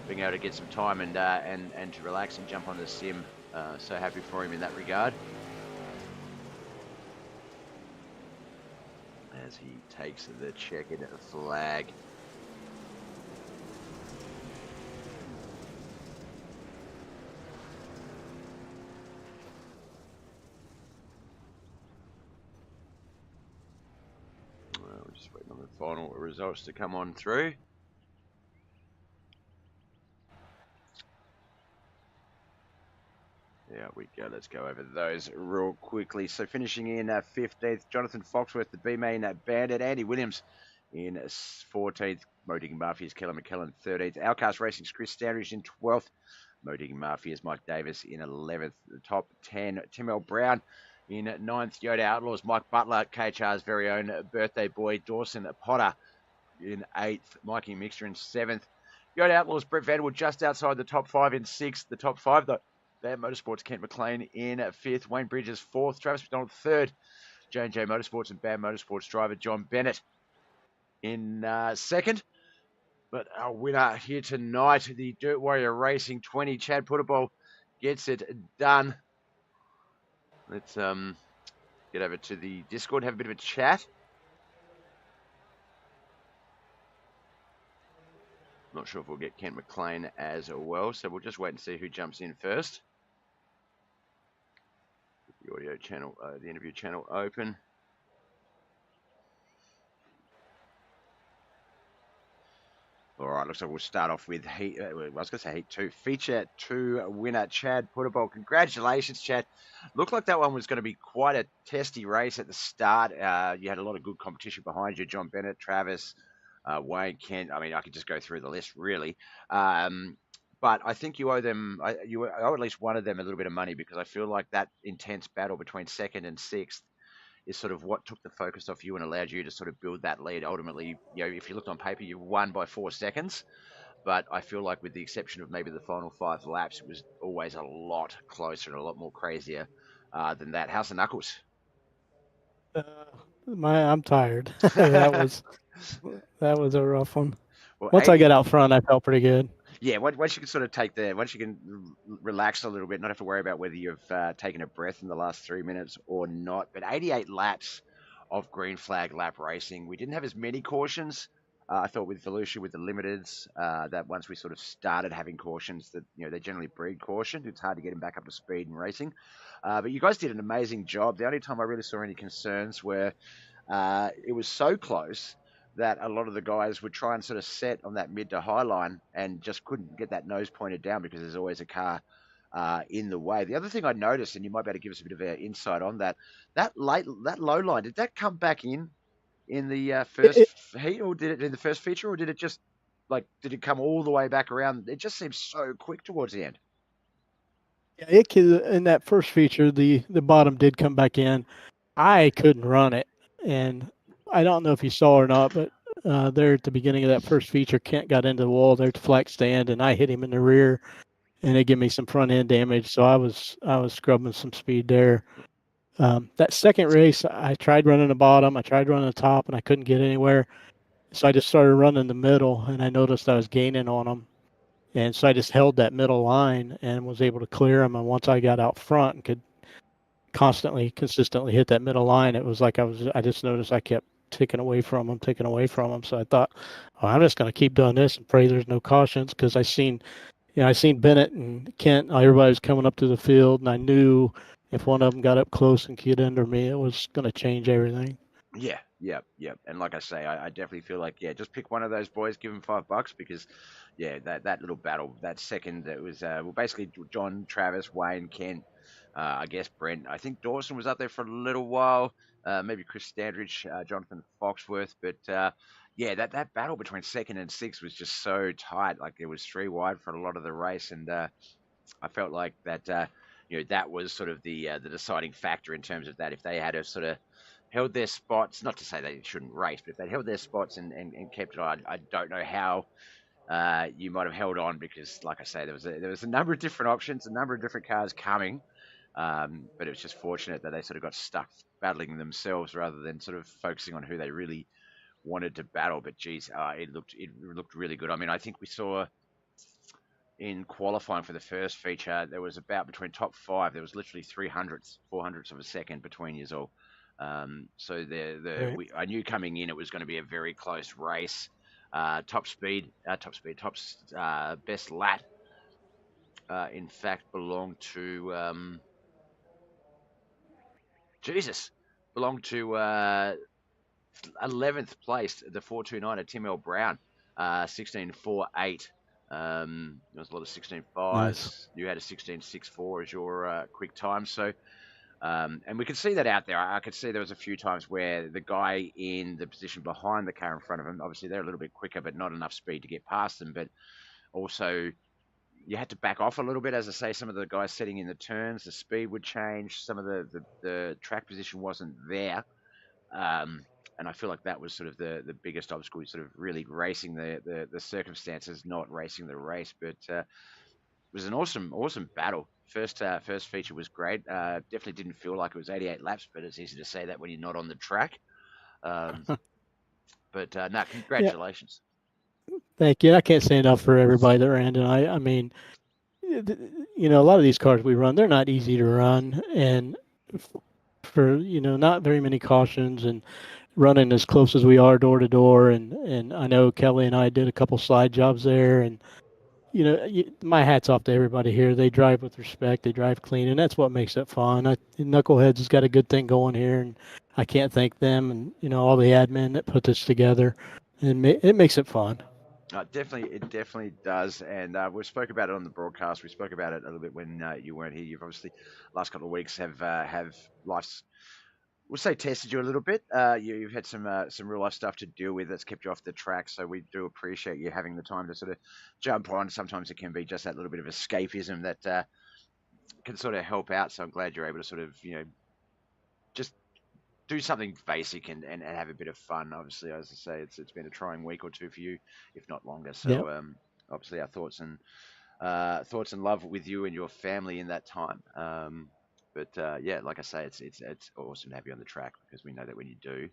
being able to get some time and to relax and jump on the sim. So happy for him in that regard. As he takes the checkered flag. We're just waiting on the final results to come on through. There we go. Let's go over those real quickly. So finishing in 15th, Jonathan Foxworth, the B-main bandit. Andy Williams in 14th. Mo Digging Mafia's Kelly McKellen 13th. Outcast Racing's Chris Standridge in 12th. Mo Digging Mafia's Mike Davis in 11th. The top 10, Tim L. Brown in 9th. Yoda Outlaws, Mike Butler, KHR's very own birthday boy. Dawson Potter in 8th. Mikey Mixter in 7th. Yoda Outlaws, Brett Vanderwood just outside the top 5 in 6th. The top 5, though. Bam Motorsports, Kent McLean in 5th. Wayne Bridges 4th. Travis McDonald 3rd. J&J Motorsports and Bam Motorsports driver John Bennett in 2nd. But our winner here tonight, the Dirt Warrior Racing 20, Chad Putabol, gets it done. Let's get over to the Discord, have a bit of a chat. Not sure if we'll get Kent McLean as well, so we'll just wait and see who jumps in first. The audio channel, the interview channel open. All right, looks like we'll start off with heat. I was going to say heat 2. Feature 2 winner, Chad Putabol. Congratulations, Chad. Looked like that one was going to be quite a testy race at the start. You had a lot of good competition behind you. John Bennett, Travis, Wayne, Kent. I mean, I could just go through the list, really. But I think you owe them, you owe at least one of them a little bit of money, because I feel like that intense battle between 2nd and 6th is sort of what took the focus off you and allowed you to sort of build that lead. Ultimately, you know, if you looked on paper, you won by 4 seconds. But I feel like with the exception of maybe the final 5 laps, it was always a lot closer and a lot more crazier than that. How's the knuckles? I'm tired. that was a rough one. Well, Once I got out front, I felt pretty good. Yeah, once you can sort of once you can relax a little bit, not have to worry about whether you've taken a breath in the last 3 minutes or not. But 88 laps of green flag lap racing. We didn't have as many cautions. I thought with Volusia, with the limiteds, that once we sort of started having cautions, that they generally breed caution. It's hard to get them back up to speed in racing. But you guys did an amazing job. The only time I really saw any concerns were it was so close that a lot of the guys would try and sort of set on that mid to high line and just couldn't get that nose pointed down because there's always a car in the way. The other thing I noticed, and you might be able to give us a bit of insight on that, that low line, did that come back in the It, first it, heat, or did it in the first feature, or did it just did it come all the way back around? It just seems so quick towards the end. yeah, it could, in that first feature, the bottom did come back in. I couldn't run it, and I don't know if you saw or not, but there at the beginning of that first feature, Kent got into the wall there at the flat stand, and I hit him in the rear, and it gave me some front end damage. So I was scrubbing some speed there. That second race, I tried running the bottom, I tried running the top, and I couldn't get anywhere. So I just started running the middle, and I noticed I was gaining on them. And so I just held that middle line and was able to clear them. And once I got out front and could consistently hit that middle line, it was like I just noticed I kept taking away from them, taking away from them. So I thought, oh, I'm just going to keep doing this and pray there's no cautions, because I seen Bennett and Kent, everybody was coming up to the field, and I knew if one of them got up close and could under me, it was going to change everything. Yeah, yeah, yeah. And like I say, I definitely feel like, yeah, just pick one of those boys, give them $5 because, yeah, that little battle, that second, it was well, basically John, Travis, Wayne, Ken, I guess Brent. I think Dawson was up there for a little while. Maybe Chris Standridge, Jonathan Foxworth, but yeah, that battle between second and sixth was just so tight. Like it was three wide for a lot of the race, and I felt like that. That was sort of the deciding factor in terms of that. If they had a sort of held their spots, not to say they shouldn't race, but if they held their spots and kept it on, I don't know how you might have held on, because, like I say, there was a number of different options, a number of different cars coming, but it was just fortunate that they sort of got stuck battling themselves rather than sort of focusing on who they really wanted to battle. But geez, it looked really good. I mean, I think we saw in qualifying for the first feature, there was about between top five, there was literally 300ths, 400ths of a second between years all. So Right. I knew coming in it was going to be a very close race. Best lat, in fact, belonged to Jesus, belonged to 11th place, the 429 of Tim L. Brown, 16.48. There was a lot of 16.5s. Nice. You had a 16.64 as your quick time. So, and we could see that out there. I could see there was a few times where the guy in the position behind the car in front of him, obviously they're a little bit quicker, but not enough speed to get past them. But also, you had to back off a little bit. As I say, some of the guys setting in the turns, the speed would change. Some of the track position wasn't there. And I feel like that was sort of the biggest obstacle, sort of really racing the circumstances, not racing the race. But it was an awesome battle. First feature was great. Definitely didn't feel like it was 88 laps, but it's easy to say that when you're not on the track. Um, but no, Yeah, congratulations. thank you. I can't say enough for everybody that ran tonight. I mean, a lot of these cars we run, they're not easy to run, and for not very many cautions, and running as close as we are door to door, and I know Kelly and I did a couple slide jobs there, and my hat's off to everybody here. They drive with respect, they drive clean, and that's what makes it fun. Knuckleheadz has got a good thing going here, and I can't thank them and all the admin that put this together, and it makes it fun. It definitely does, and we spoke about it on the broadcast. We spoke about it a little bit when you weren't here. You've obviously last couple of weeks have life's, we'll say, tested you a little bit. You've had some real life stuff to deal with that's kept you off the track. So we do appreciate you having the time to sort of jump on. Sometimes it can be just that little bit of escapism that can sort of help out. So I'm glad you're able to sort of just do something basic and have a bit of fun. Obviously, as I say, it's been a trying week or two for you, if not longer. Yep. So obviously, our thoughts and love with you and your family in that time. But yeah, like I say, it's awesome to have you on the track, because we know that when you do,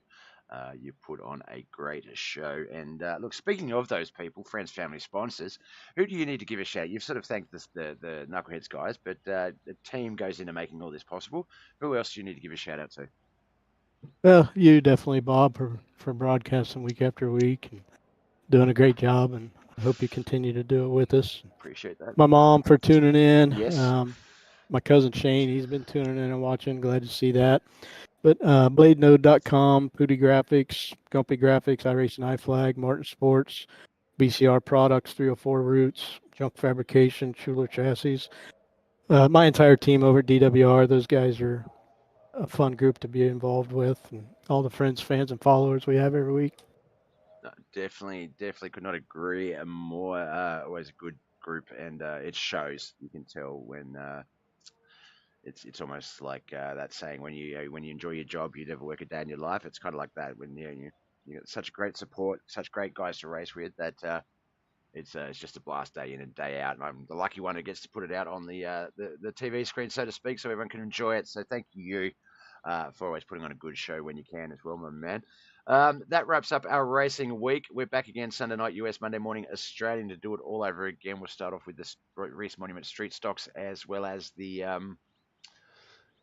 you put on a great show. And look, speaking of those people, friends, family, sponsors, who do you need to give a shout? You've sort of thanked the Knuckleheadz guys, but the team goes into making all this possible. Who else do you need to give a shout out to? Well, you definitely, Bob, for broadcasting week after week and doing a great job, and I hope you continue to do it with us. Appreciate that. My mom for tuning in. Yes. My cousin Shane, he's been tuning in and watching. Glad to see that. But BladeNode.com, Pooty Graphics, Gumpy Graphics, iRacing iFlag, Martin Sports, BCR Products, 304 Roots, Junk Fabrication, Schuler Chassis, My entire team over at DWR, those guys are a fun group to be involved with, and all the friends, fans, and followers we have every week. No, definitely could not agree more. Always a good group, and it shows. You can tell when it's almost like that saying when you enjoy your job, you never work a day in your life. It's kind of like that when you got such great support, such great guys to race with that it's just a blast day in and day out. And I'm the lucky one who gets to put it out on the TV screen, so to speak, so everyone can enjoy it. So thank you for always putting on a good show when you can as well, my man. That wraps up our racing week. We're back again Sunday night US, Monday morning Australian to do it all over again. We'll start off with the Reese Monument Street Stocks as well as the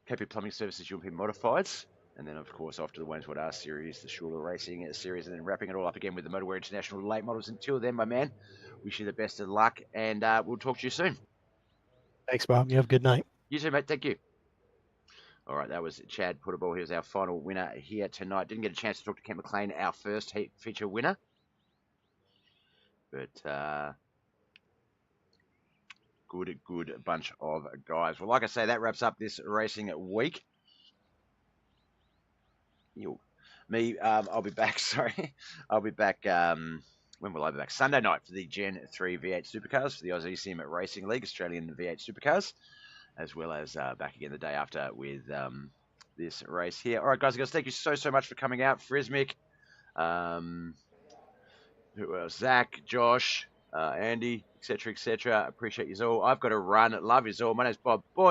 KP Plumbing Services European Modifieds. And then, of course, after the Wayneswood R Series, the Schuler Racing Series, and then wrapping it all up again with the Motowear International Late Models. Until then, my man, wish you the best of luck, and we'll talk to you soon. Thanks, Bob. You have a good night. You too, mate. Thank you. All right, that was Chad Putterball. He was our final winner here tonight. Didn't get a chance to talk to Kent McLean, our first heat feature winner. But good bunch of guys. Well, like I say, that wraps up this racing week. I'll be back. Sorry, I'll be back. When will I be back? Sunday night for the Gen 3 V8 Supercars for the Aussie Sim Racing League Australian V8 Supercars, as well as back again the day after with this race here. All right, guys, thank you so much for coming out. Frismic, who else? Zach, Josh, Andy, etc. Appreciate you all. I've got to run. Love you all. My name's Bob. Boy.